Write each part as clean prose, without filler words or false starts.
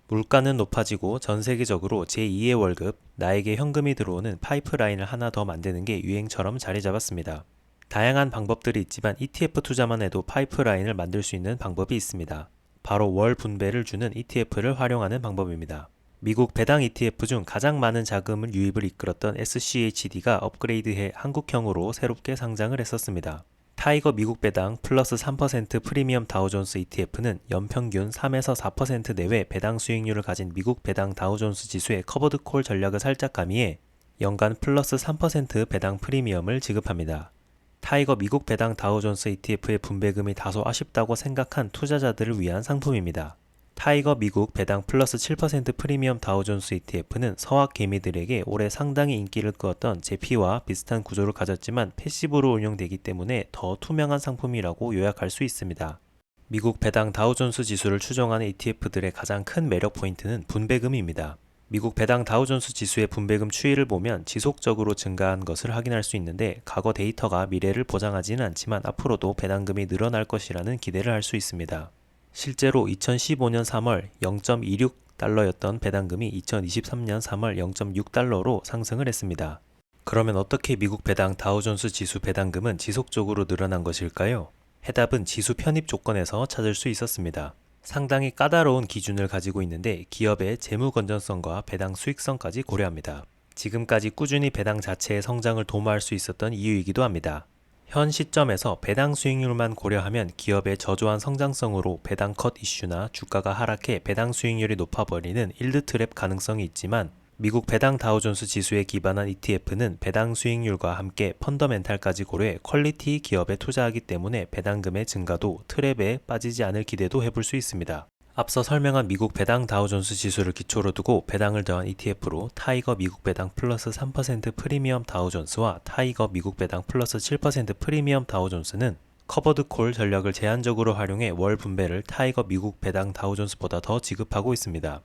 물가는 높아지고 전 세계적으로 제2의 월급, 나에게 현금이 들어오는 파이프라인을 하나 더 만드는 게 유행처럼 자리 잡았습니다. 다양한 방법들이 있지만 ETF 투자만 해도 파이프라인을 만들 수 있는 방법이 있습니다. 바로 월 분배를 주는 ETF를 활용하는 방법입니다. 미국 배당 ETF 중 가장 많은 자금을 유입을 이끌었던 SCHD가 업그레이드해 한국형으로 새롭게 상장을 했었습니다. 타이거 미국 배당 플러스 3% 프리미엄 다우존스 ETF는 연평균 3에서 4% 내외 배당 수익률을 가진 미국 배당 다우존스 지수의 커버드 콜 전략을 살짝 가미해 연간 플러스 3% 배당 프리미엄을 지급합니다. 타이거 미국 배당 다우존스 ETF의 분배금이 다소 아쉽다고 생각한 투자자들을 위한 상품입니다. 타이거 미국 배당 플러스 7% 프리미엄 다우존스 ETF는 서학 개미들에게 올해 상당히 인기를 끌었던 제피와 비슷한 구조를 가졌지만 패시브로 운영되기 때문에 더 투명한 상품이라고 요약할 수 있습니다. 미국 배당 다우존스 지수를 추정하는 ETF들의 가장 큰 매력 포인트는 분배금입니다. 미국 배당 다우존스 지수의 분배금 추이를 보면 지속적으로 증가한 것을 확인할 수 있는데 과거 데이터가 미래를 보장하지는 않지만 앞으로도 배당금이 늘어날 것이라는 기대를 할 수 있습니다. 실제로 2015년 3월 0.26달러였던 배당금이 2023년 3월 0.6달러로 상승을 했습니다. 그러면 어떻게 미국 배당 다우존스 지수 배당금은 지속적으로 늘어난 것일까요? 해답은 지수 편입 조건에서 찾을 수 있었습니다. 상당히 까다로운 기준을 가지고 있는데 기업의 재무 건전성과 배당 수익성까지 고려합니다. 지금까지 꾸준히 배당 자체의 성장을 도모할 수 있었던 이유이기도 합니다. 현 시점에서 배당 수익률만 고려하면 기업의 저조한 성장성으로 배당 컷 이슈나 주가가 하락해 배당 수익률이 높아버리는 일드 트랩 가능성이 있지만 미국 배당 다우존스 지수에 기반한 ETF는 배당 수익률과 함께 펀더멘탈까지 고려해 퀄리티 기업에 투자하기 때문에 배당금의 증가도 트랩에 빠지지 않을 기대도 해볼 수 있습니다. 앞서 설명한 미국 배당 다우존스 지수를 기초로 두고 배당을 더한 ETF로 타이거 미국 배당 플러스 3% 프리미엄 다우존스와 타이거 미국 배당 플러스 7% 프리미엄 다우존스는 커버드 콜 전략을 제한적으로 활용해 월 분배를 타이거 미국 배당 다우존스보다 더 지급하고 있습니다.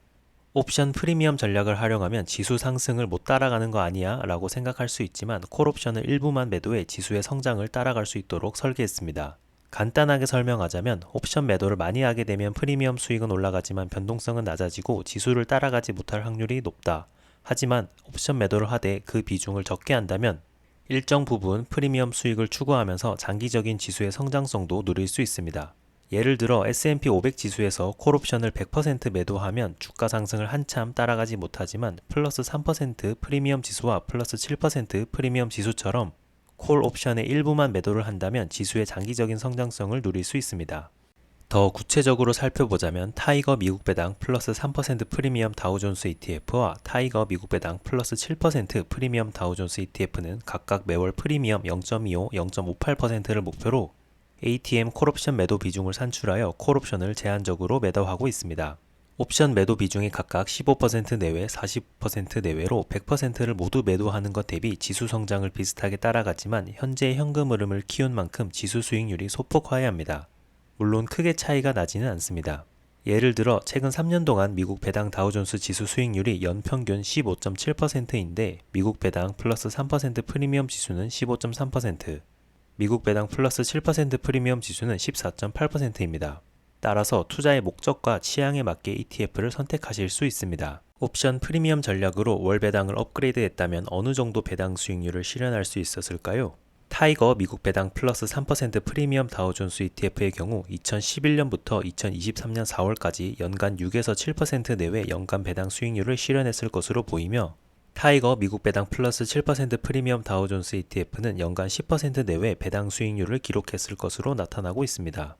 옵션 프리미엄 전략을 활용하면 지수 상승을 못 따라가는 거 아니야? 라고 생각할 수 있지만 콜옵션을 일부만 매도해 지수의 성장을 따라갈 수 있도록 설계했습니다. 간단하게 설명하자면 옵션 매도를 많이 하게 되면 프리미엄 수익은 올라가지만 변동성은 낮아지고 지수를 따라가지 못할 확률이 높다. 하지만 옵션 매도를 하되 그 비중을 적게 한다면 일정 부분 프리미엄 수익을 추구하면서 장기적인 지수의 성장성도 누릴 수 있습니다. 예를 들어 S&P 500 지수에서 콜옵션을 100% 매도하면 주가 상승을 한참 따라가지 못하지만 플러스 3% 프리미엄 지수와 플러스 7% 프리미엄 지수처럼 콜 옵션의 일부만 매도를 한다면 지수의 장기적인 성장성을 누릴 수 있습니다. 더 구체적으로 살펴보자면 타이거 미국 배당 플러스 3% 프리미엄 다우존스 ETF와 타이거 미국 배당 플러스 7% 프리미엄 다우존스 ETF는 각각 매월 프리미엄 0.25, 0.58%를 목표로 ATM 콜옵션 매도 비중을 산출하여 콜옵션을 제한적으로 매도하고 있습니다. 옵션 매도 비중이 각각 15% 내외, 40% 내외로 100%를 모두 매도하는 것 대비 지수 성장을 비슷하게 따라갔지만 현재의 현금 흐름을 키운 만큼 지수 수익률이 소폭 하회합니다. 물론 크게 차이가 나지는 않습니다. 예를 들어 최근 3년 동안 미국 배당 다우존스 지수 수익률이 연평균 15.7%인데 미국 배당 플러스 3% 프리미엄 지수는 15.3%, 미국 배당 플러스 7% 프리미엄 지수는 14.8%입니다. 따라서 투자의 목적과 취향에 맞게 ETF를 선택하실 수 있습니다. 옵션 프리미엄 전략으로 월 배당을 업그레이드했다면 어느 정도 배당 수익률을 실현할 수 있었을까요? 타이거 미국 배당 플러스 3% 프리미엄 다우존스 ETF의 경우 2011년부터 2023년 4월까지 연간 6에서 7% 내외 연간 배당 수익률을 실현했을 것으로 보이며 타이거 미국 배당 플러스 7% 프리미엄 다우존스 ETF는 연간 10% 내외 배당 수익률을 기록했을 것으로 나타나고 있습니다.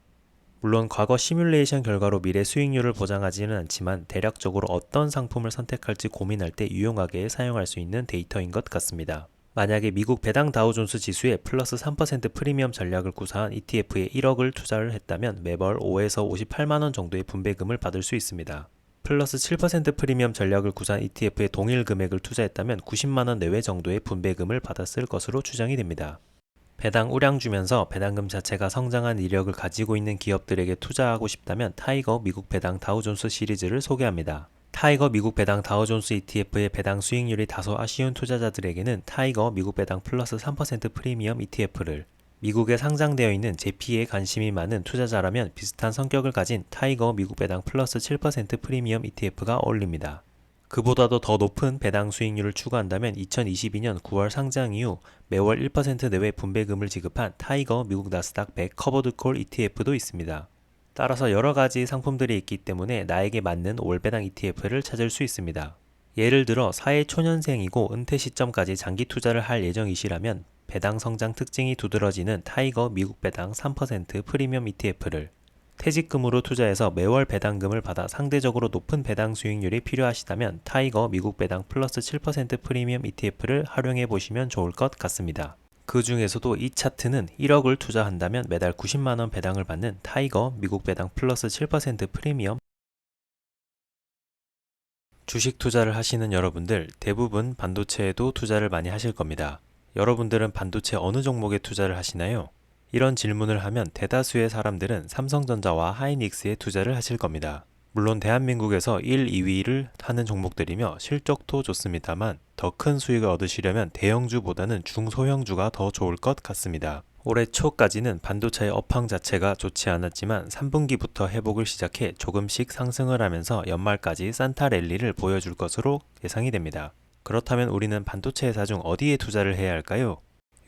물론 과거 시뮬레이션 결과로 미래 수익률을 보장하지는 않지만 대략적으로 어떤 상품을 선택할지 고민할 때 유용하게 사용할 수 있는 데이터인 것 같습니다. 만약에 미국 배당 다우존스 지수에 플러스 3% 프리미엄 전략을 구사한 ETF에 1억을 투자를 했다면 매월 5에서 58만원 정도의 분배금을 받을 수 있습니다. 플러스 7% 프리미엄 전략을 구사한 ETF에 동일 금액을 투자했다면 90만원 내외 정도의 분배금을 받았을 것으로 추정이 됩니다. 배당 우량 주면서 배당금 자체가 성장한 이력을 가지고 있는 기업들에게 투자하고 싶다면 타이거 미국 배당 다우존스 시리즈를 소개합니다. 타이거 미국 배당 다우존스 ETF의 배당 수익률이 다소 아쉬운 투자자들에게는 타이거 미국 배당 플러스 3% 프리미엄 ETF를, 미국에 상장되어 있는 제피에 관심이 많은 투자자라면 비슷한 성격을 가진 타이거 미국 배당 플러스 7% 프리미엄 ETF가 어울립니다. 그보다도 더 높은 배당 수익률을 추구한다면 2022년 9월 상장 이후 매월 1% 내외 분배금을 지급한 타이거 미국 나스닥 100 커버드 콜 ETF도 있습니다. 따라서 여러 가지 상품들이 있기 때문에 나에게 맞는 올 배당 ETF를 찾을 수 있습니다. 예를 들어 사회 초년생이고 은퇴 시점까지 장기 투자를 할 예정이시라면 배당 성장 특징이 두드러지는 타이거 미국 배당 3% 프리미엄 ETF를, 퇴직금으로 투자해서 매월 배당금을 받아 상대적으로 높은 배당 수익률이 필요하시다면 타이거 미국 배당 플러스 7% 프리미엄 ETF를 활용해 보시면 좋을 것 같습니다. 그 중에서도 이 차트는 1억을 투자한다면 매달 90만원 배당을 받는 타이거 미국 배당 플러스 7% 프리미엄. 주식 투자를 하시는 여러분들 대부분 반도체에도 투자를 많이 하실 겁니다. 여러분들은 반도체 어느 종목에 투자를 하시나요? 이런 질문을 하면 대다수의 사람들은 삼성전자와 하이닉스에 투자를 하실 겁니다. 물론 대한민국에서 1, 2위를 하는 종목들이며 실적도 좋습니다만 더 큰 수익을 얻으시려면 대형주보다는 중소형주가 더 좋을 것 같습니다. 올해 초까지는 반도체의 업황 자체가 좋지 않았지만 3분기부터 회복을 시작해 조금씩 상승을 하면서 연말까지 산타 랠리를 보여줄 것으로 예상이 됩니다. 그렇다면 우리는 반도체 회사 중 어디에 투자를 해야 할까요?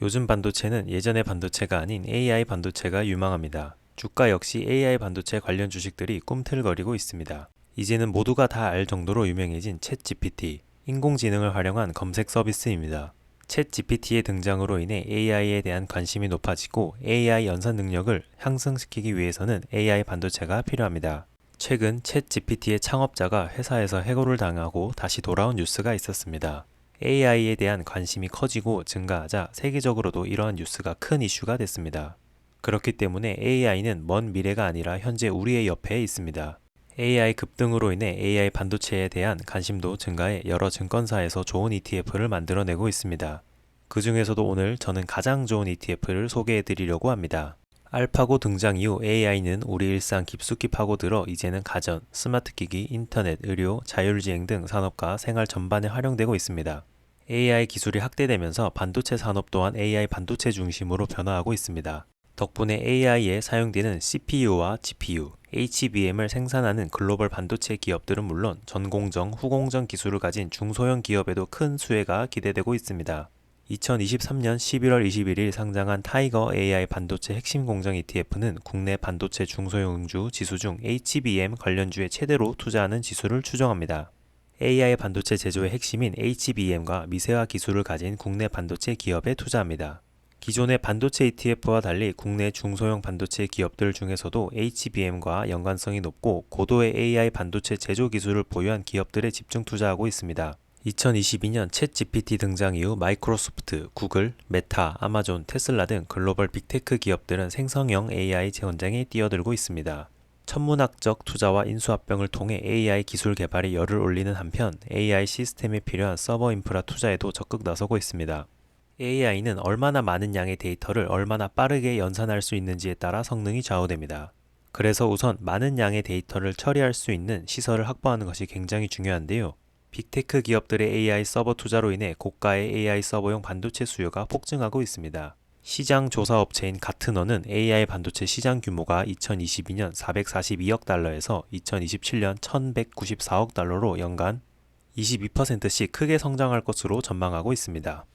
요즘 반도체는 예전의 반도체가 아닌 AI 반도체가 유망합니다. 주가 역시 AI 반도체 관련 주식들이 꿈틀거리고 있습니다. 이제는 모두가 다 알 정도로 유명해진 챗GPT, 인공지능을 활용한 검색 서비스입니다. 챗GPT의 등장으로 인해 AI에 대한 관심이 높아지고 AI 연산 능력을 향상시키기 위해서는 AI 반도체가 필요합니다. 최근 챗GPT의 창업자가 회사에서 해고를 당하고 다시 돌아온 뉴스가 있었습니다. AI에 대한 관심이 커지고 증가하자 세계적으로도 이러한 뉴스가 큰 이슈가 됐습니다. 그렇기 때문에 AI는 먼 미래가 아니라 현재 우리의 옆에 있습니다. AI 급등으로 인해 AI 반도체에 대한 관심도 증가해 여러 증권사에서 좋은 ETF를 만들어내고 있습니다. 그 중에서도 오늘 저는 가장 좋은 ETF를 소개해 드리려고 합니다. 알파고 등장 이후 AI는 우리 일상 깊숙이 파고들어 이제는 가전, 스마트기기, 인터넷, 의료, 자율주행 등 산업과 생활 전반에 활용되고 있습니다. AI 기술이 확대되면서 반도체 산업 또한 AI 반도체 중심으로 변화하고 있습니다. 덕분에 AI에 사용되는 CPU와 GPU, HBM을 생산하는 글로벌 반도체 기업들은 물론 전공정, 후공정 기술을 가진 중소형 기업에도 큰 수혜가 기대되고 있습니다. 2023년 11월 21일 상장한 타이거 AI 반도체 핵심 공정 ETF는 국내 반도체 중소형주 지수 중 HBM 관련주에 최대로 투자하는 지수를 추정합니다. AI 반도체 제조의 핵심인 HBM과 미세화 기술을 가진 국내 반도체 기업에 투자합니다. 기존의 반도체 ETF와 달리 국내 중소형 반도체 기업들 중에서도 HBM과 연관성이 높고 고도의 AI 반도체 제조 기술을 보유한 기업들에 집중 투자하고 있습니다. 2022년 챗GPT 등장 이후 마이크로소프트, 구글, 메타, 아마존, 테슬라 등 글로벌 빅테크 기업들은 생성형 AI 현장에 뛰어들고 있습니다. 천문학적 투자와 인수합병을 통해 AI 기술 개발에 열을 올리는 한편 AI 시스템에 필요한 서버 인프라 투자에도 적극 나서고 있습니다. AI는 얼마나 많은 양의 데이터를 얼마나 빠르게 연산할 수 있는지에 따라 성능이 좌우됩니다. 그래서 우선 많은 양의 데이터를 처리할 수 있는 시설을 확보하는 것이 굉장히 중요한데요. 빅테크 기업들의 AI 서버 투자로 인해 고가의 AI 서버용 반도체 수요가 폭증하고 있습니다. 시장 조사 업체인 가트너는 AI 반도체 시장 규모가 2022년 442억 달러에서 2027년 1194억 달러로 연간 22%씩 크게 성장할 것으로 전망하고 있습니다.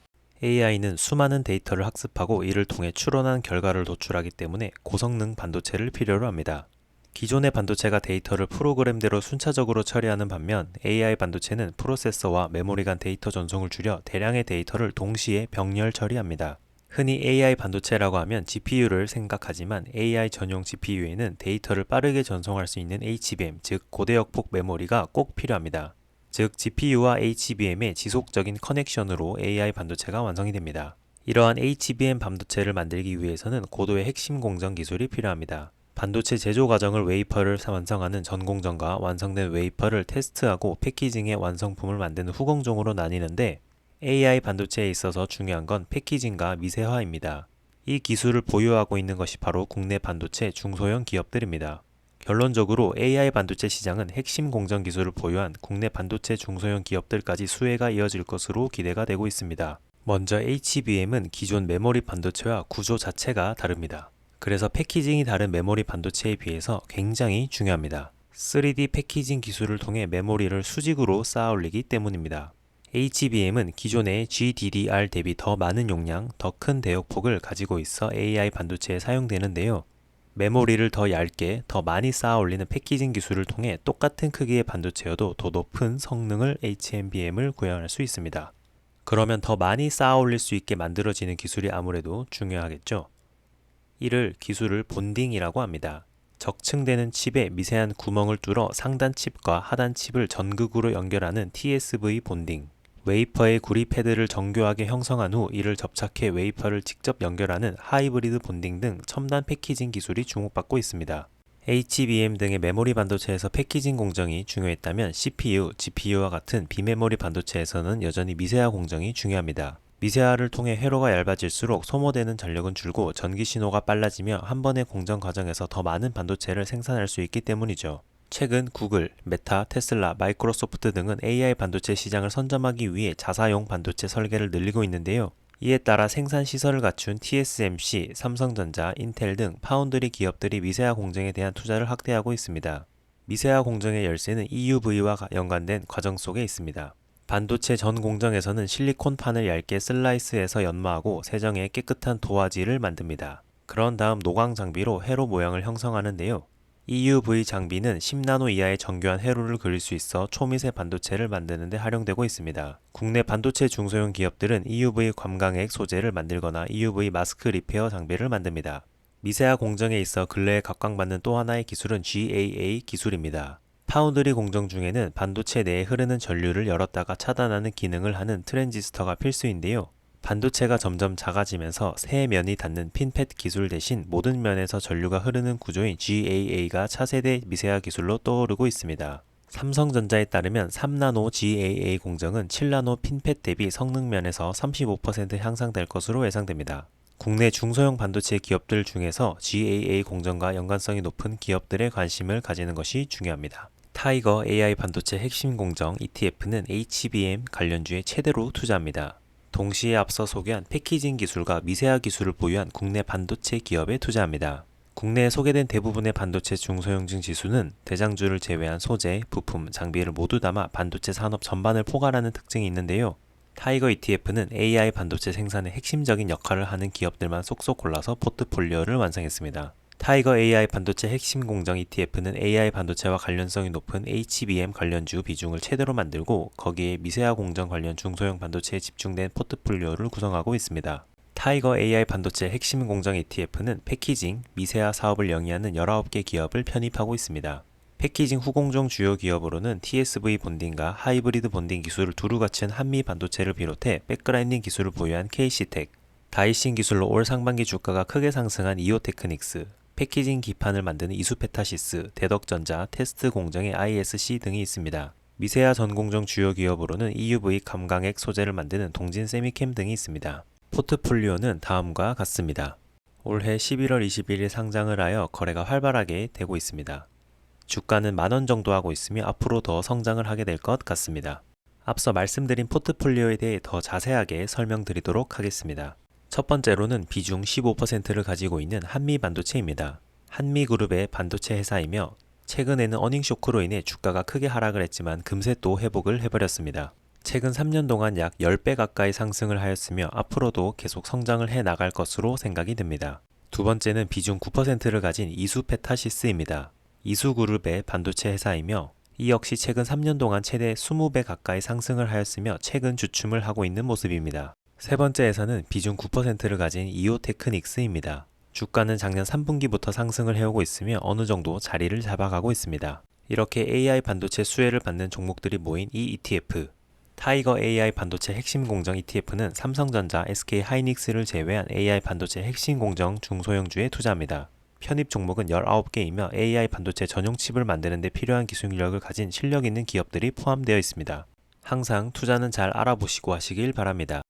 AI는 수많은 데이터를 학습하고 이를 통해 추론한 결과를 도출하기 때문에 고성능 반도체를 필요로 합니다. 기존의 반도체가 데이터를 프로그램대로 순차적으로 처리하는 반면 AI 반도체는 프로세서와 메모리 간 데이터 전송을 줄여 대량의 데이터를 동시에 병렬 처리합니다. 흔히 AI 반도체라고 하면 GPU를 생각하지만 AI 전용 GPU에는 데이터를 빠르게 전송할 수 있는 HBM, 즉 고대역폭 메모리가 꼭 필요합니다. 즉 GPU와 HBM의 지속적인 커넥션으로 AI 반도체가 완성이 됩니다. 이러한 HBM 반도체를 만들기 위해서는 고도의 핵심 공정 기술이 필요합니다. 반도체 제조 과정을 웨이퍼를 완성하는 전공정과 완성된 웨이퍼를 테스트하고 패키징의 완성품을 만드는 후공정으로 나뉘는데 AI 반도체에 있어서 중요한 건 패키징과 미세화입니다. 이 기술을 보유하고 있는 것이 바로 국내 반도체 중소형 기업들입니다. 결론적으로 AI 반도체 시장은 핵심 공정 기술을 보유한 국내 반도체 중소형 기업들까지 수혜가 이어질 것으로 기대가 되고 있습니다. 먼저 HBM은 기존 메모리 반도체와 구조 자체가 다릅니다. 그래서 패키징이 다른 메모리 반도체에 비해서 굉장히 중요합니다. 3D 패키징 기술을 통해 메모리를 수직으로 쌓아 올리기 때문입니다. HBM은 기존의 GDDR 대비 더 많은 용량, 더 큰 대역폭을 가지고 있어 AI 반도체에 사용되는데요. 메모리를 더 얇게, 더 많이 쌓아 올리는 패키징 기술을 통해 똑같은 크기의 반도체여도 더 높은 성능을 HBM을 구현할 수 있습니다. 그러면 더 많이 쌓아 올릴 수 있게 만들어지는 기술이 아무래도 중요하겠죠. 이를 기술을 본딩이라고 합니다. 적층되는 칩에 미세한 구멍을 뚫어 상단 칩과 하단 칩을 전극으로 연결하는 TSV 본딩. 웨이퍼의 구리 패드를 정교하게 형성한 후 이를 접착해 웨이퍼를 직접 연결하는 하이브리드 본딩 등 첨단 패키징 기술이 주목받고 있습니다. HBM 등의 메모리 반도체에서 패키징 공정이 중요했다면 CPU, GPU와 같은 비메모리 반도체에서는 여전히 미세화 공정이 중요합니다. 미세화를 통해 회로가 얇아질수록 소모되는 전력은 줄고 전기 신호가 빨라지며 한 번의 공정 과정에서 더 많은 반도체를 생산할 수 있기 때문이죠. 최근 구글, 메타, 테슬라, 마이크로소프트 등은 AI 반도체 시장을 선점하기 위해 자사용 반도체 설계를 늘리고 있는데요. 이에 따라 생산 시설을 갖춘 TSMC, 삼성전자, 인텔 등 파운드리 기업들이 미세화 공정에 대한 투자를 확대하고 있습니다. 미세화 공정의 열쇠는 EUV와 연관된 과정 속에 있습니다. 반도체 전 공정에서는 실리콘판을 얇게 슬라이스해서 연마하고 세정해 깨끗한 도화지를 만듭니다. 그런 다음 노광 장비로 회로 모양을 형성하는데요. EUV 장비는 10나노 이하의 정교한 회로를 그릴 수 있어 초미세 반도체를 만드는 데 활용되고 있습니다. 국내 반도체 중소형 기업들은 EUV 관광액 소재를 만들거나 EUV 마스크 리페어 장비를 만듭니다. 미세화 공정에 있어 근래에 각광받는 또 하나의 기술은 GAA 기술입니다. 파운드리 공정 중에는 반도체 내에 흐르는 전류를 열었다가 차단하는 기능을 하는 트랜지스터가 필수인데요. 반도체가 점점 작아지면서 새 면이 닿는 핀펫 기술 대신 모든 면에서 전류가 흐르는 구조인 GAA가 차세대 미세화 기술로 떠오르고 있습니다. 삼성전자에 따르면 3나노 GAA 공정은 7나노 핀펫 대비 성능 면에서 35% 향상될 것으로 예상됩니다. 국내 중소형 반도체 기업들 중에서 GAA 공정과 연관성이 높은 기업들의 관심을 가지는 것이 중요합니다. 타이거 AI 반도체 핵심 공정 ETF는 HBM 관련주에 최대로 투자합니다. 동시에 앞서 소개한 패키징 기술과 미세화 기술을 보유한 국내 반도체 기업에 투자합니다. 국내에 소개된 대부분의 반도체 중소형중 지수는 대장주를 제외한 소재, 부품, 장비를 모두 담아 반도체 산업 전반을 포괄하는 특징이 있는데요. 타이거 ETF는 AI 반도체 생산에 핵심적인 역할을 하는 기업들만 쏙쏙 골라서 포트폴리오를 완성했습니다. 타이거 AI 반도체 핵심 공정 ETF는 AI 반도체와 관련성이 높은 HBM 관련주 비중을 최대로 만들고 거기에 미세화 공정 관련 중소형 반도체에 집중된 포트폴리오를 구성하고 있습니다. 타이거 AI 반도체 핵심 공정 ETF는 패키징, 미세화 사업을 영위하는 19개 기업을 편입하고 있습니다. 패키징 후공정 주요 기업으로는 TSV 본딩과 하이브리드 본딩 기술을 두루 갖춘 한미 반도체를 비롯해 백그라인딩 기술을 보유한 KC텍, 다이신 기술로 올 상반기 주가가 크게 상승한 이오테크닉스, 패키징 기판을 만드는 이수페타시스, 대덕전자, 테스트 공정의 ISC 등이 있습니다. 미세화 전공정 주요 기업으로는 EUV 감광액 소재를 만드는 동진 세미캠 등이 있습니다. 포트폴리오는 다음과 같습니다. 올해 11월 21일 상장을 하여 거래가 활발하게 되고 있습니다. 주가는 만원 정도 하고 있으며 앞으로 더 성장을 하게 될 것 같습니다. 앞서 말씀드린 포트폴리오에 대해 더 자세하게 설명드리도록 하겠습니다. 첫 번째로는 비중 15%를 가지고 있는 한미반도체입니다. 한미그룹의 반도체 회사이며 최근에는 어닝 쇼크로 인해 주가가 크게 하락을 했지만 금세 또 회복을 해버렸습니다. 최근 3년 동안 약 10배 가까이 상승을 하였으며 앞으로도 계속 성장을 해 나갈 것으로 생각이 됩니다. 두 번째는 비중 9%를 가진 이수페타시스입니다. 이수그룹의 반도체 회사이며 이 역시 최근 3년 동안 최대 20배 가까이 상승을 하였으며 최근 주춤을 하고 있는 모습입니다. 세 번째에서는 비중 9%를 가진 이오테크닉스입니다. 주가는 작년 3분기부터 상승을 해오고 있으며 어느 정도 자리를 잡아가고 있습니다. 이렇게 AI 반도체 수혜를 받는 종목들이 모인 이 ETF, 타이거 AI 반도체 핵심 공정 ETF는 삼성전자, SK 하이닉스를 제외한 AI 반도체 핵심 공정 중소형주에 투자합니다. 편입 종목은 19개이며 AI 반도체 전용 칩을 만드는 데 필요한 기술력을 가진 실력 있는 기업들이 포함되어 있습니다. 항상 투자는 잘 알아보시고 하시길 바랍니다.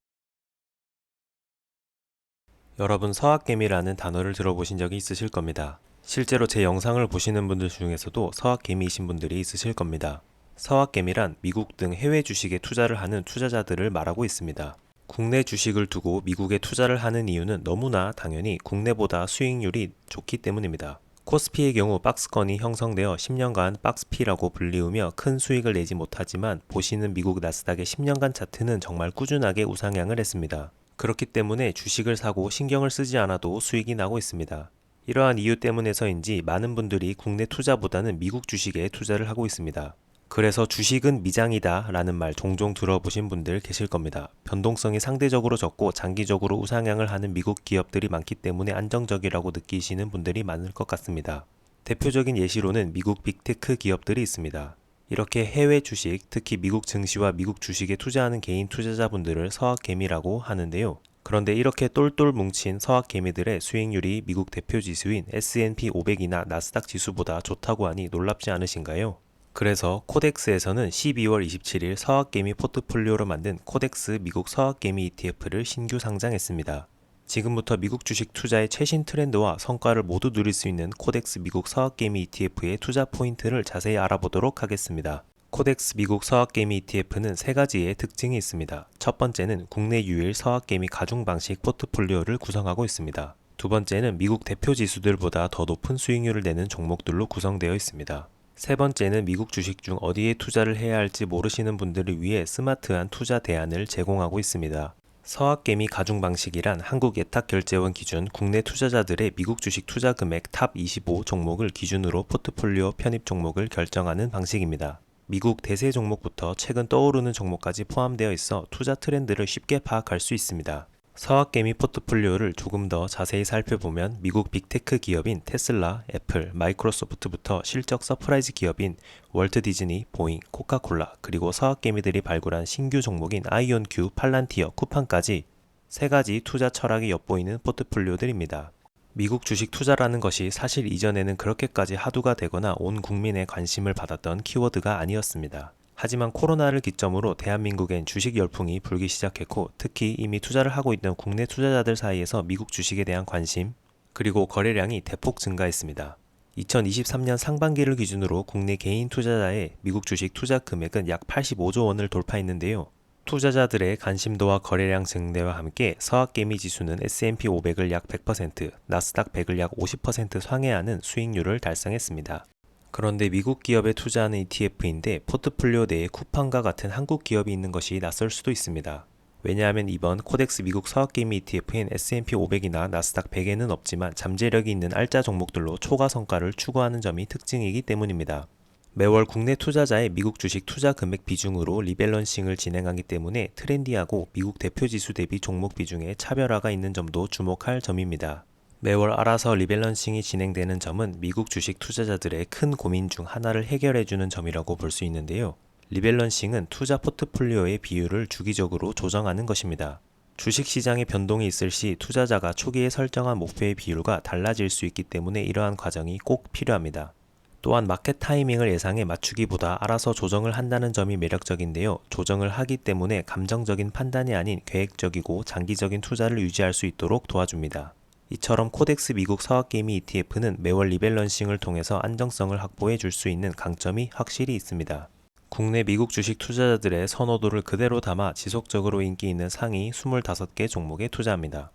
여러분 서학개미라는 단어를 들어보신 적이 있으실 겁니다. 실제로 제 영상을 보시는 분들 중에서도 서학개미이신 분들이 있으실 겁니다. 서학개미란 미국 등 해외 주식에 투자를 하는 투자자들을 말하고 있습니다. 국내 주식을 두고 미국에 투자를 하는 이유는 너무나 당연히 국내보다 수익률이 좋기 때문입니다. 코스피의 경우 박스권이 형성되어 10년간 박스피라고 불리우며 큰 수익을 내지 못하지만 보시는 미국 나스닥의 10년간 차트는 정말 꾸준하게 우상향을 했습니다. 그렇기 때문에 주식을 사고 신경을 쓰지 않아도 수익이 나고 있습니다. 이러한 이유 때문에서인지 많은 분들이 국내 투자보다는 미국 주식에 투자를 하고 있습니다. 그래서 주식은 미장이다 라는 말 종종 들어보신 분들 계실 겁니다. 변동성이 상대적으로 적고 장기적으로 우상향을 하는 미국 기업들이 많기 때문에 안정적이라고 느끼시는 분들이 많을 것 같습니다. 대표적인 예시로는 미국 빅테크 기업들이 있습니다. 이렇게 해외 주식, 특히 미국 증시와 미국 주식에 투자하는 개인 투자자분들을 서학개미라고 하는데요. 그런데 이렇게 똘똘 뭉친 서학개미들의 수익률이 미국 대표 지수인 S&P 500이나 나스닥 지수보다 좋다고 하니 놀랍지 않으신가요? 그래서 코덱스에서는 12월 27일 서학개미 포트폴리오로 만든 코덱스 미국 서학개미 ETF를 신규 상장했습니다. 지금부터 미국 주식 투자의 최신 트렌드와 성과를 모두 누릴 수 있는 코덱스 미국 서학개미 ETF의 투자 포인트를 자세히 알아보도록 하겠습니다. 코덱스 미국 서학개미 ETF는 세 가지의 특징이 있습니다. 첫 번째는 국내 유일 서학개미 가중 방식 포트폴리오를 구성하고 있습니다. 두 번째는 미국 대표 지수들보다 더 높은 수익률을 내는 종목들로 구성되어 있습니다. 세 번째는 미국 주식 중 어디에 투자를 해야 할지 모르시는 분들을 위해 스마트한 투자 대안을 제공하고 있습니다. 서학개미 가중 방식이란 한국예탁결제원 기준 국내 투자자들의 미국 주식 투자 금액 탑 25 종목을 기준으로 포트폴리오 편입 종목을 결정하는 방식입니다. 미국 대세 종목부터 최근 떠오르는 종목까지 포함되어 있어 투자 트렌드를 쉽게 파악할 수 있습니다. 서학개미 포트폴리오를 조금 더 자세히 살펴보면 미국 빅테크 기업인 테슬라, 애플, 마이크로소프트부터 실적 서프라이즈 기업인 월트 디즈니, 보잉, 코카콜라, 그리고 서학개미들이 발굴한 신규 종목인 아이온큐, 팔란티어, 쿠팡까지 세 가지 투자 철학이 엿보이는 포트폴리오들입니다. 미국 주식 투자라는 것이 사실 이전에는 그렇게까지 화두가 되거나 온 국민의 관심을 받았던 키워드가 아니었습니다. 하지만 코로나를 기점으로 대한민국엔 주식 열풍이 불기 시작했고 특히 이미 투자를 하고 있던 국내 투자자들 사이에서 미국 주식에 대한 관심 그리고 거래량이 대폭 증가했습니다. 2023년 상반기를 기준으로 국내 개인 투자자의 미국 주식 투자 금액은 약 85조 원을 돌파했는데요. 투자자들의 관심도와 거래량 증대와 함께 서학개미 지수는 S&P 500을 약 100%, 나스닥 100을 약 50% 상회하는 수익률을 달성했습니다. 그런데 미국 기업에 투자하는 ETF인데 포트폴리오 내에 쿠팡과 같은 한국 기업이 있는 것이 낯설 수도 있습니다. 왜냐하면 이번 코덱스 미국 서학개미 ETF인 S&P 500이나 나스닥 100에는 없지만 잠재력이 있는 알짜 종목들로 초과 성과를 추구하는 점이 특징이기 때문입니다. 매월 국내 투자자의 미국 주식 투자 금액 비중으로 리밸런싱을 진행하기 때문에 트렌디하고 미국 대표 지수 대비 종목 비중에 차별화가 있는 점도 주목할 점입니다. 매월 알아서 리밸런싱이 진행되는 점은 미국 주식 투자자들의 큰 고민 중 하나를 해결해주는 점이라고 볼 수 있는데요. 리밸런싱은 투자 포트폴리오의 비율을 주기적으로 조정하는 것입니다. 주식시장에 변동이 있을 시 투자자가 초기에 설정한 목표의 비율과 달라질 수 있기 때문에 이러한 과정이 꼭 필요합니다. 또한 마켓 타이밍을 예상해 맞추기보다 알아서 조정을 한다는 점이 매력적인데요. 조정을 하기 때문에 감정적인 판단이 아닌 계획적이고 장기적인 투자를 유지할 수 있도록 도와줍니다. 이처럼 코덱스 미국 서학개미 ETF는 매월 리밸런싱을 통해서 안정성을 확보해 줄 수 있는 강점이 확실히 있습니다. 국내 미국 주식 투자자들의 선호도를 그대로 담아 지속적으로 인기 있는 상위 25개 종목에 투자합니다.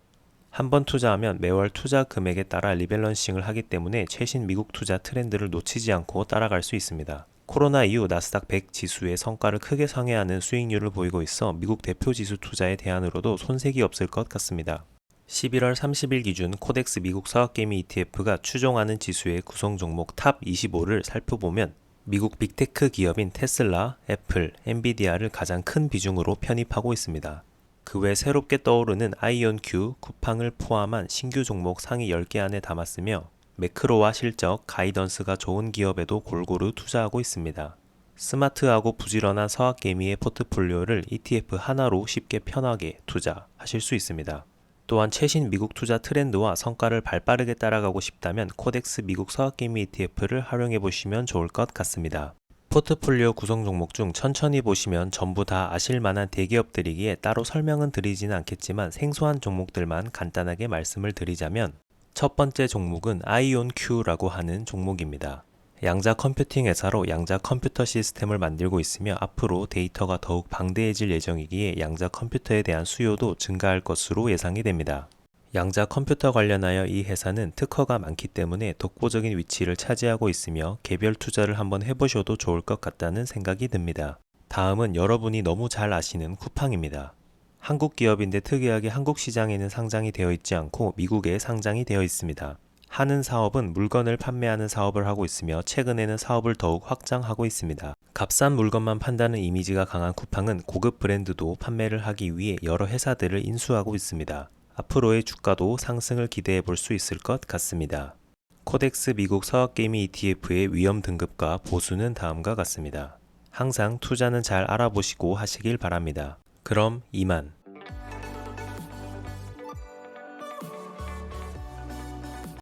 한번 투자하면 매월 투자 금액에 따라 리밸런싱을 하기 때문에 최신 미국 투자 트렌드를 놓치지 않고 따라갈 수 있습니다. 코로나 이후 나스닥 100 지수의 성과를 크게 상회하는 수익률을 보이고 있어 미국 대표 지수 투자의 대안으로도 손색이 없을 것 같습니다. 11월 30일 기준 코덱스 미국 서학개미 ETF가 추종하는 지수의 구성 종목 탑 25를 살펴보면 미국 빅테크 기업인 테슬라, 애플, 엔비디아를 가장 큰 비중으로 편입하고 있습니다. 그 외 새롭게 떠오르는 아이온큐, 쿠팡을 포함한 신규 종목 상위 10개 안에 담았으며 매크로와 실적, 가이던스가 좋은 기업에도 골고루 투자하고 있습니다. 스마트하고 부지런한 서학개미의 포트폴리오를 ETF 하나로 쉽게 편하게 투자하실 수 있습니다. 또한 최신 미국 투자 트렌드와 성과를 발빠르게 따라가고 싶다면 코덱스 미국 서학개미 ETF를 활용해 보시면 좋을 것 같습니다. 포트폴리오 구성 종목 중 천천히 보시면 전부 다 아실 만한 대기업들이기에 따로 설명은 드리지는 않겠지만 생소한 종목들만 간단하게 말씀을 드리자면 첫 번째 종목은 아이온큐라고 하는 종목입니다. 양자 컴퓨팅 회사로 양자 컴퓨터 시스템을 만들고 있으며 앞으로 데이터가 더욱 방대해질 예정이기에 양자 컴퓨터에 대한 수요도 증가할 것으로 예상이 됩니다. 양자 컴퓨터 관련하여 이 회사는 특허가 많기 때문에 독보적인 위치를 차지하고 있으며 개별 투자를 한번 해보셔도 좋을 것 같다는 생각이 듭니다. 다음은 여러분이 너무 잘 아시는 쿠팡입니다. 한국 기업인데 특이하게 한국 시장에는 상장이 되어 있지 않고 미국에 상장이 되어 있습니다. 하는 사업은 물건을 판매하는 사업을 하고 있으며 최근에는 사업을 더욱 확장하고 있습니다. 값싼 물건만 판다는 이미지가 강한 쿠팡은 고급 브랜드도 판매를 하기 위해 여러 회사들을 인수하고 있습니다. 앞으로의 주가도 상승을 기대해 볼 수 있을 것 같습니다. 코덱스 미국 서학개미 ETF의 위험 등급과 보수는 다음과 같습니다. 항상 투자는 잘 알아보시고 하시길 바랍니다. 그럼 이만.